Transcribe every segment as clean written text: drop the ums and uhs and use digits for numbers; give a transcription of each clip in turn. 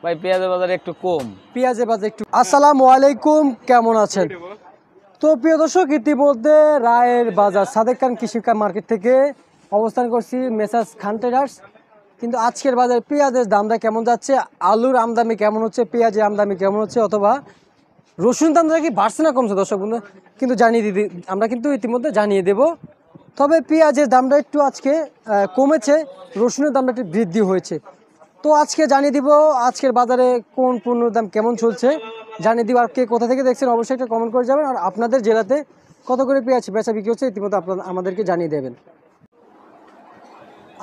ভাই পেঁয়াজের বাজার একটু কম। পেঁয়াজের বাজার একটু। আসসালামু আলাইকুম, কেমন আছেন? তো প্রিয় দর্শক, ইতিমধ্যে রায়ের বাজার সাদেক খান কৃষি মার্কেট থেকে অবস্থান করছি মেসার্স খান ট্রেডার্স। কিন্তু আজকের বাজার পেঁয়াজের দামটা কেমন যাচ্ছে, আলুর আমদানি কেমন হচ্ছে, পেঁয়াজের আমদানি কেমন হচ্ছে, অথবা রসুন দামটা কি বাড়ছে না কমছে, দর্শক বন্ধু কিন্তু জানিয়ে দিই, আমরা কিন্তু ইতিমধ্যে জানিয়ে দেব। তবে পেঁয়াজের দামটা একটু আজকে কমেছে, রসুনের দামটা একটু বৃদ্ধি হয়েছে। তো আজকে জানিয়ে দিব আজকের বাজারে কোন পণ্যের দাম কেমন চলছে জানিয়ে দিব। আর কে কোথা থেকে দেখছেন অবশ্যই একটা কমেন্ট করে যাবেন। আর আপনাদের জেলাতে কত করে পেঁয়াজ বেচা বিক্রি হচ্ছে ইতিমধ্যে আপনারা আমাদেরকে জানিয়ে দেবেন।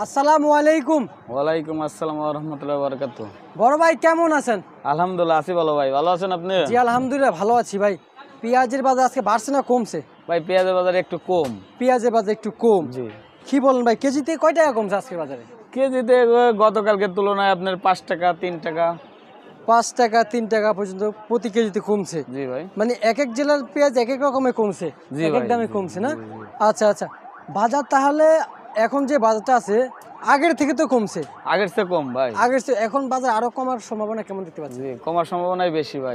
আসসালামু আলাইকুম। ওয়ালাইকুম আসসালাম ওয়া রাহমাতুল্লাহি ওয়া বারাকাতুহু। বড় ভাই কেমন আছেন? আলহামদুলিল্লাহ আছি ভালো ভাই, ভালো আছেন আপনি? জি আলহামদুলিল্লাহ ভালো আছি ভাই। পেঁয়াজের বাজার আজকে বাড়ছে না কমছে? ভাই পেঁয়াজের বাজার একটু কম। পেঁয়াজের বাজার একটু কম। জি। কি বলেন ভাই, কেজিতে কয় টাকা কমছে আজকের বাজারে? কেজিতে গতকালকের তুলনায় আপনার 5 টাকা 3 টাকা 5 টাকা 3 টাকা পর্যন্ত প্রতি কেজিতে কমছে। জি ভাই। মানে এক এক জেলার পেঁয়াজ এক এক রকমের কমছে, জি এক এক ভাই, দামে কমছে না? আচ্ছা আচ্ছা, বাজার তাহলে এখন যে বাজারটা আছে আগের থেকে তো কমছে। আগের চেয়ে কম ভাই। আগের চেয়ে এখন বাজার আরো কমার সম্ভাবনা কেমন দেখতে পাচ্ছি? জি, কমার সম্ভাবনাই বেশি ভাই।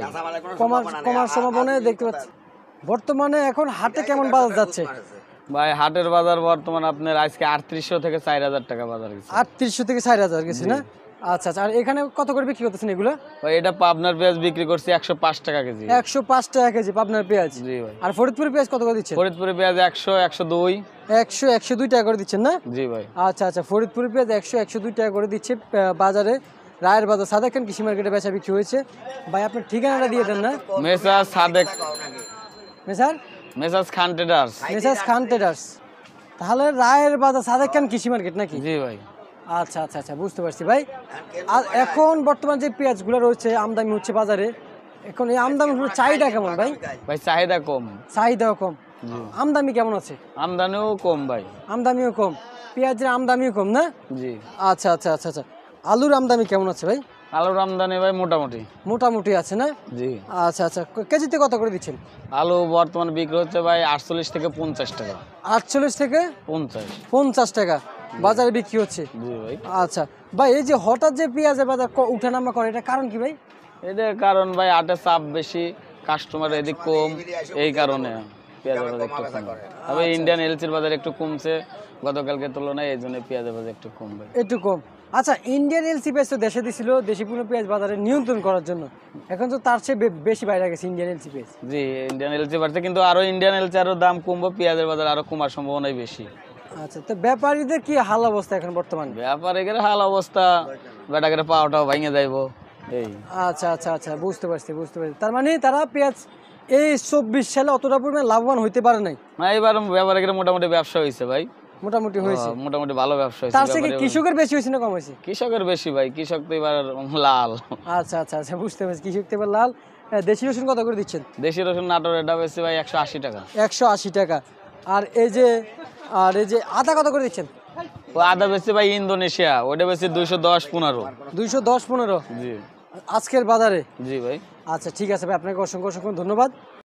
কমার সম্ভাবনা দেখতে পাচ্ছি। বর্তমানে এখন হাটে কেমন বাজার যাচ্ছে? ভাই হাটের বাজার বর্তমান আপনার আজকে 3800 থেকে 4000 টাকা বাজার গেছে। 3800 থেকে 4000 গেছে না? আচ্ছা আচ্ছা, আর এখানে কত করে বিক্রি করতেছেন এগুলো? ভাই এটা পাবনার পেঁয়াজ বিক্রি করছি 105 টাকা কেজি। 105 টাকা কেজি পাবনার পেঁয়াজ। জি ভাই। আর ফরিদপুরের পেঁয়াজ কত করে দিচ্ছেন? ফরিদপুরে পেঁয়াজ 100 102। 100 102 টাকা করে দিচ্ছেন না? জি ভাই। আচ্ছা আচ্ছা, ফরিদপুরের পেঁয়াজ 100 102 টাকা করে দিচ্ছে বাজারে। রায়ের বাজার সাদেক খান কৃষি মার্কেটে বেচা বিক্রি হয়েছে। ভাই আপনার ঠিকানাটা দিয়ে দেন না। মেসার্স সাদেক মেসার্স খান ট্রেডার্স। মেসার্স খান ট্রেডার্স। তাহলে রায়ের বাজার সাদেক খান কৃষি মার্কেট নাকি? জি ভাই। আচ্ছা আচ্ছা আচ্ছা, বুঝতে পারছি ভাই। আর এখন বর্তমান যে পেঁয়াজগুলো রয়েছে আমদানি হচ্ছে বাজারে, এখন এই আমদানির চাহিদা কেমন ভাই? ভাই চাহিদা কম। চাহিদাও কম। আমদানি কেমন আছে? আমদানিও কম ভাই। আমদানিও কম, পেঁয়াজের আমদানিও কম না? জি। আচ্ছা আচ্ছা আচ্ছা আচ্ছা, আলুর আমদানি কেমন আছে ভাই? আলুর আমদানি ভাই মোটামুটি। মোটামুটি আছে না? জি। আচ্ছা আচ্ছা, কেজিতে কত করে দিচ্ছেন? আলু বর্তমানে বিক্রি হচ্ছে ভাই 48 থেকে 50 টাকা। 48 থেকে 50 টাকা বাজারে বিক্রি হচ্ছে। জি ভাই। আচ্ছা ভাই, এই যে হঠাৎ যে পেঁয়াজের বাজার উঠানামা করে, এটা কারণ কি ভাই? এটার কারণ ভাই হাটের চাপ বেশি, কাস্টমার এদিক কম, এই কারণে পেঁয়াজের বাজার একটু কম। তবে ইন্ডিয়ান এলসির বাজার একটু কমছে গতকালকে তুলনায়, এই জন্য পেঁয়াজের বাজার একটু কম ভাই। একটু কম। আচ্ছা, ইন্ডিয়ান এলসি পেঁয়াজ তো দেশে দিছিল দেশি পণ্য পেঁয়াজ বাজারে নিয়ন্ত্রণ করার জন্য, এখন তো তার চেয়ে বেশি বাইরে গেছে ইন্ডিয়ান এলসি পেঁয়াজ। জি, ইন্ডিয়ান এলসি বাড়ছে, কিন্তু আরো ইন্ডিয়ান এলসি আরো দাম কমবো, পেঁয়াজের বাজার আরো কমার সম্ভাবনাই বেশি। আচ্ছা, তো ব্যাপারীদের কি হাল অবস্থা এখন বর্তমানে? ব্যাপারে গেলে হাল অবস্থা, বেটা করে পাওয়াটাও ভেঙে যাইবো এই। আচ্ছা আচ্ছা আচ্ছা, বুঝতে পারছি বুঝতে পারছি। তার মানে তারা পেঁয়াজ এই 24 সালে অতটা পরিমাণে লাভবান হইতে পারে নাই। না, এবার ব্যাপারে গেলে মোটামুটি ব্যবসা হয়েছে ভাই। মোটামুটি হয়েছে, মোটামুটি ভালো ব্যবসা হয়েছে। তার থেকে কৃষকের বেশি হয়েছে না কম হয়েছে? কৃষকের বেশি ভাই, কৃষক তো এবার লাল। আচ্ছা আচ্ছা আচ্ছা, বুঝতে পারছি, কৃষক তো এবার লাল। দেশি রসুন কত করে দিচ্ছেন? দেশি রসুন নাটোর এটা বেশি ভাই 180 টাকা। 180 টাকা। আর এই যে আদা কত করে দিচ্ছেন? ও আদা বেশি ভাই ইন্দোনেশিয়া, ওটা বেশি 210 15। 210 15 জি। আজকের বাজারে? জি ভাই। আচ্ছা ঠিক আছে ভাই, আপনাকে অসংখ্য অসংখ্য ধন্যবাদ।